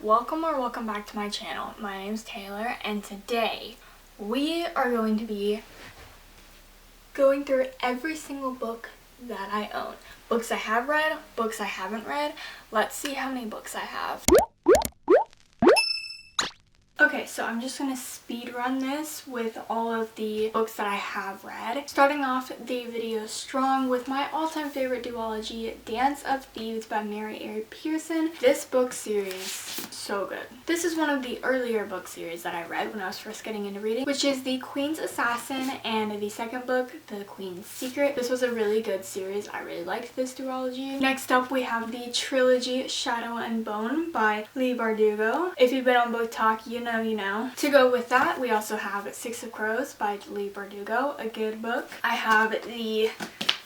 welcome back to my channel. My name's Taylor, and today we are going to be going through every single book that I own. Books I have read, books I haven't read. Let's see how many books I have. Okay, so I'm just gonna speed run this with all of the books that I have read. Starting off the video strong with my all-time favorite duology, Dance of Thieves by Mary A. Pearson. This book series, so good. This is one of the earlier book series that I read when I was first getting into reading, which is The Queen's Assassin and the second book, The Queen's Secret. This was a really good series. I really liked this duology. Next up, we have the trilogy Shadow and Bone by Leigh Bardugo. If you've been on Book Talk, you know. To go with that, we also have Six of Crows by Leigh Bardugo, a good book. I have the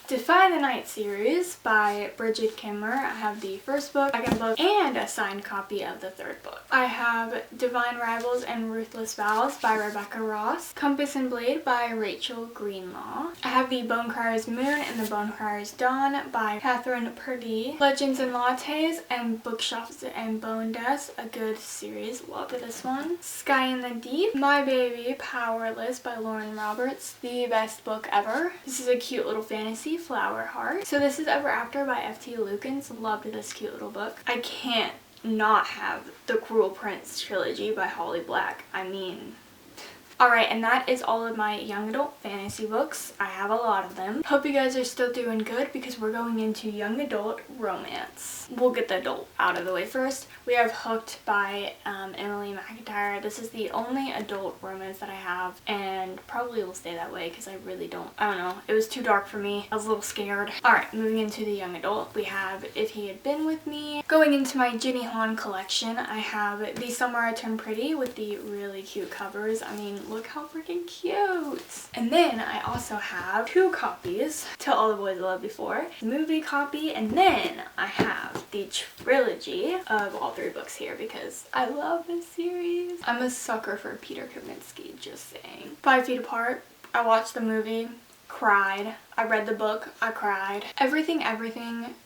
Defy the Night series by Bridget Kimmer. I have the first book, second book, and a signed copy of the third book. I have Divine Rivals and Ruthless Vows by Rebecca Ross. Compass and Blade by Rachel Greenlaw. I have the Bonecryer's Moon and the Bonecryer's Dawn by Catherine Purdie. Legends and Lattes and Bookshops and Bone Dust, a good series. Loved this one. Sky in the Deep. My Baby Powerless by Lauren Roberts. The best book ever. This is a cute little fantasy. Flower Heart. So this is Ever After by F.T. Lukens. Loved this cute little book. I can't not have the Cruel Prince trilogy by Holly Black. I mean... Alright, and that is all of my young adult fantasy books. I have a lot of them. Hope you guys are still doing good because we're going into young adult romance. We'll get the adult out of the way first. We have Hooked by Emily McIntyre. This is the only adult romance that I have, and probably will stay that way because I don't know. It was too dark for me. I was a little scared. Alright, moving into the young adult, we have If He Had Been With Me. Going into my Ginny Hawn collection, I have The Summer I Turned Pretty with the really cute covers. I mean, look how freaking cute. And then I also have two copies, Till All the Boys I Loved Before, the movie copy, and then I have the trilogy of all three books here because I love this series. I'm a sucker for Peter Kaminsky, just saying. 5 Feet Apart. I watched the movie, cried. I read the book, I cried. Everything,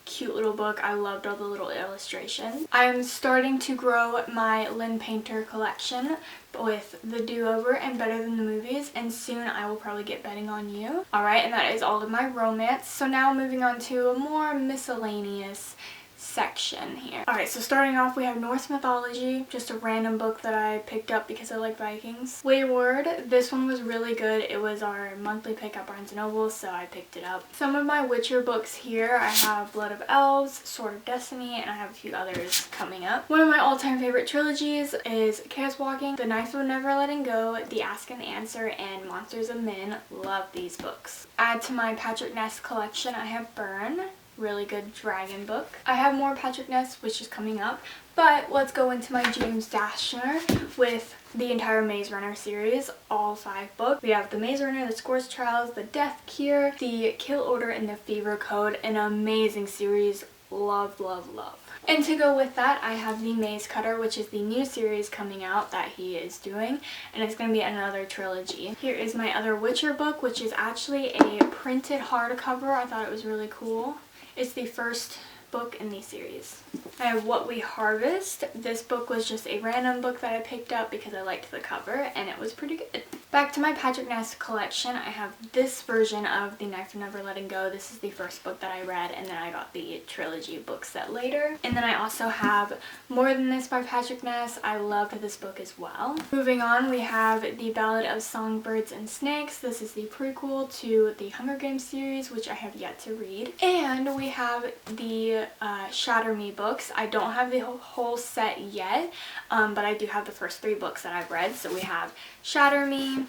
cute little book. I loved all the little illustrations. I'm starting to grow my Lynn Painter collection with The Do-Over and Better Than the Movies, and soon I will probably get Betting on You. Alright, and that is all of my romance. So now moving on to a more miscellaneous section here. Alright, so starting off we have Norse mythology, just a random book that I picked up because I like Vikings. Wayward, this one was really good. It was our monthly pick at Barnes & Noble, so I picked it up. Some of my Witcher books here, I have Blood of Elves, Sword of Destiny, and I have a few others coming up. One of my all-time favorite trilogies is Chaos Walking, The Knife of Never Letting Go, The Ask and the Answer, and Monsters of Men. Love these books. Add to my Patrick Ness collection, I have Burn. Really good dragon book. I have more Patrick Ness, which is coming up, but let's go into my James Dashner with the entire Maze Runner series, all 5 books. We have The Maze Runner, The Scourge Trials, The Death Cure, The Kill Order, and The Fever Code. An amazing series. Love, love, love. And to go with that, I have The Maze Cutter, which is the new series coming out that he is doing, and it's going to be another trilogy. Here is my other Witcher book, which is actually a printed hardcover. I thought it was really cool. It's the first book in the series. I have What We Harvest. This book was just a random book that I picked up because I liked the cover and it was pretty good. Back to my Patrick Ness collection, I have this version of The Knife of Never Letting Go. This is the first book that I read, and then I got the trilogy book set later. And then I also have More Than This by Patrick Ness. I loved this book as well. Moving on, we have The Ballad of Songbirds and Snakes. This is the prequel to the Hunger Games series, which I have yet to read. And we have the Shatter Me books. I don't have the whole set yet, but I do have the first 3 books that I've read. So we have Shatter Me,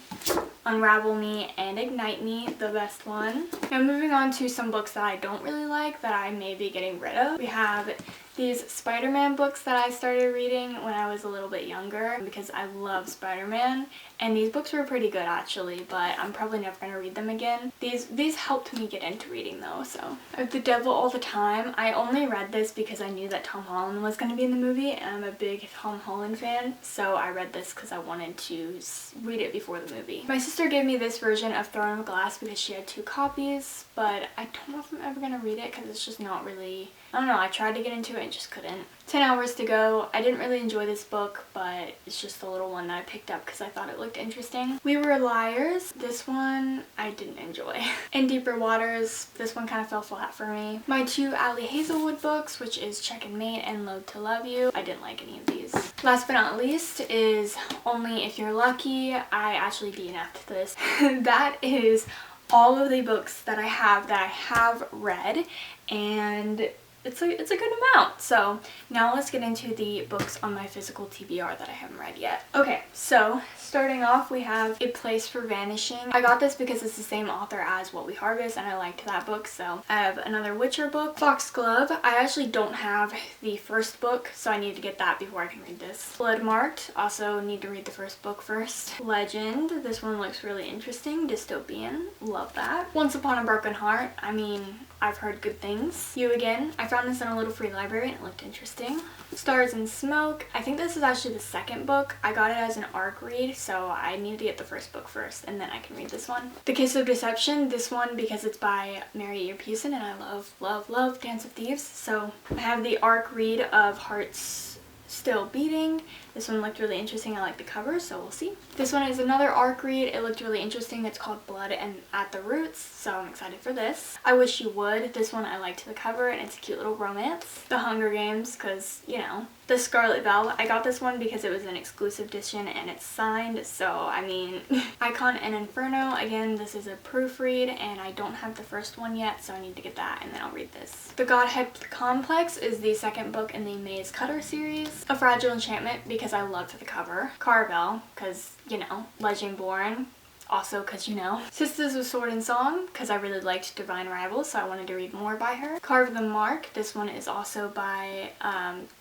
Unravel Me, and Ignite Me, the best one. Now moving on to some books that I don't really like that I may be getting rid of. We have these Spider-Man books that I started reading when I was a little bit younger because I love Spider-Man, and these books were pretty good actually, but I'm probably never going to read them again. These helped me get into reading though, so. I have The Devil All the Time. I only read this because I knew that Tom Holland was going to be in the movie, and I'm a big Tom Holland fan, so I read this because I wanted to read it before the movie. My sister gave me this version of Throne of Glass because she had 2 copies, but I don't know if I'm ever going to read it because it's just not really I don't know, I tried to get into it and just couldn't. 10 Hours to Go. I didn't really enjoy this book, but it's just the little one that I picked up because I thought it looked interesting. We Were Liars. This one I didn't enjoy. In Deeper Waters. This one kind of fell flat for me. My two Ali Hazelwood books, which is Check and Mate and Loathe to Love You. I didn't like any of these. Last but not least is Only If You're Lucky. I actually DNF'd this. That is all of the books that I have read, and it's a good amount. So now let's get into the books on my physical TBR that I haven't read yet. Okay, so starting off we have A Place for Vanishing. I got this because it's the same author as What We Harvest and I liked that book. So I have another Witcher book. Foxglove. I actually don't have the first book, so I need to get that before I can read this. Bloodmarked. Also need to read the first book first. Legend. This one looks really interesting. Dystopian. Love that. Once Upon a Broken Heart. I mean, I've heard good things. You Again. I found this in a little free library and it looked interesting. Stars and Smoke. I think this is actually the second book. I got it as an ARC read, so I need to get the first book first and then I can read this one. The Kiss of Deception. This one because it's by Mary Earpeson and I love Dance of Thieves. So I have the ARC read of Hearts Still Beating. This one looked really interesting. I like the cover, so we'll see. This one is another ARC read. It looked really interesting. It's called Blood and at the Roots, so I'm excited for this. I Wish You Would. This one I liked the cover and it's a cute little romance. The Hunger Games, because, you know. The Scarlet Velvet. I got this one because it was an exclusive edition and it's signed, so I mean. Icon and Inferno. Again, this is a proofread and I don't have the first one yet, so I need to get that and then I'll read this. The Godhead Complex is the second book in the Maze Cutter series. A Fragile Enchantment because I loved the cover. Carvel because, you know, Legendborn. Also because, you know. Sisters of Sword and Song because I really liked Divine Rivals, so I wanted to read more by her. Carve the Mark. This one is also by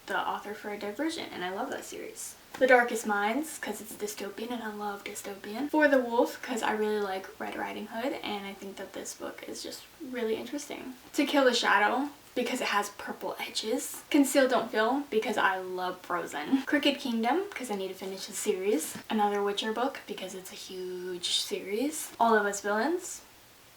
the author for Divergent and I love that series. The Darkest Minds because it's dystopian and I love dystopian. For the Wolf because I really like Red Riding Hood and I think that this book is just really interesting. To Kill a Shadow because it has purple edges. Conceal Don't Feel because I love Frozen. Crooked Kingdom because I need to finish the series. Another Witcher book because it's a huge series. All of Us Villains.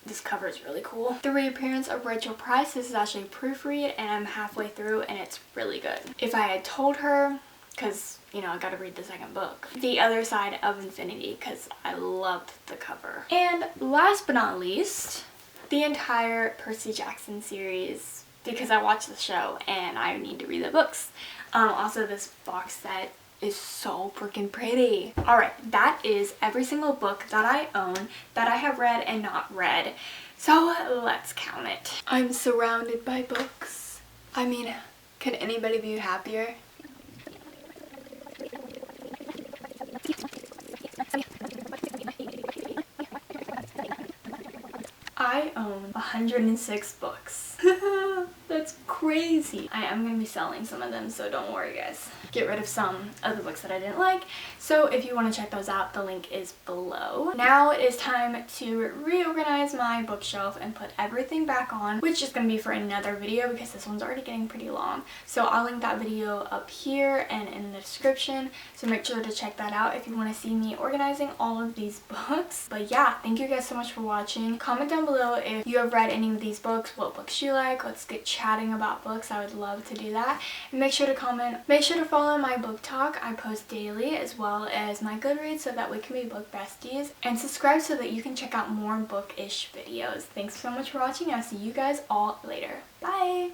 This cover is really cool. The Reappearance of Rachel Price. This is actually a proofread and I'm halfway through and it's really good. If I Had Told Her, because, you know, I gotta read the second book. The Other Side of Infinity because I loved the cover. And last but not least, the entire Percy Jackson series because I watched the show and I need to read the books. Also, this box set is so freaking pretty. Alright, that is every single book that I own that I have read and not read. So let's count it. I'm surrounded by books. I mean, can anybody be happier? I own 106 books. That's crazy. I am going to be selling some of them, so don't worry guys. Get rid of some of the books that I didn't like. So if you want to check those out, the link is below. Now it is time to reorganize my bookshelf and put everything back on, which is going to be for another video because this one's already getting pretty long. So I'll link that video up here and in the description. So make sure to check that out if you want to see me organizing all of these books. But yeah, thank you guys so much for watching. Comment down below if you have read any of these books, what books you like. Let's get chatting about books. I would love to do that. And make sure to comment. Make sure to follow my book talk. I post daily as well as my Goodreads so that we can be book besties. And subscribe so that you can check out more bookish videos. Thanks so much for watching. I'll see you guys all later. Bye!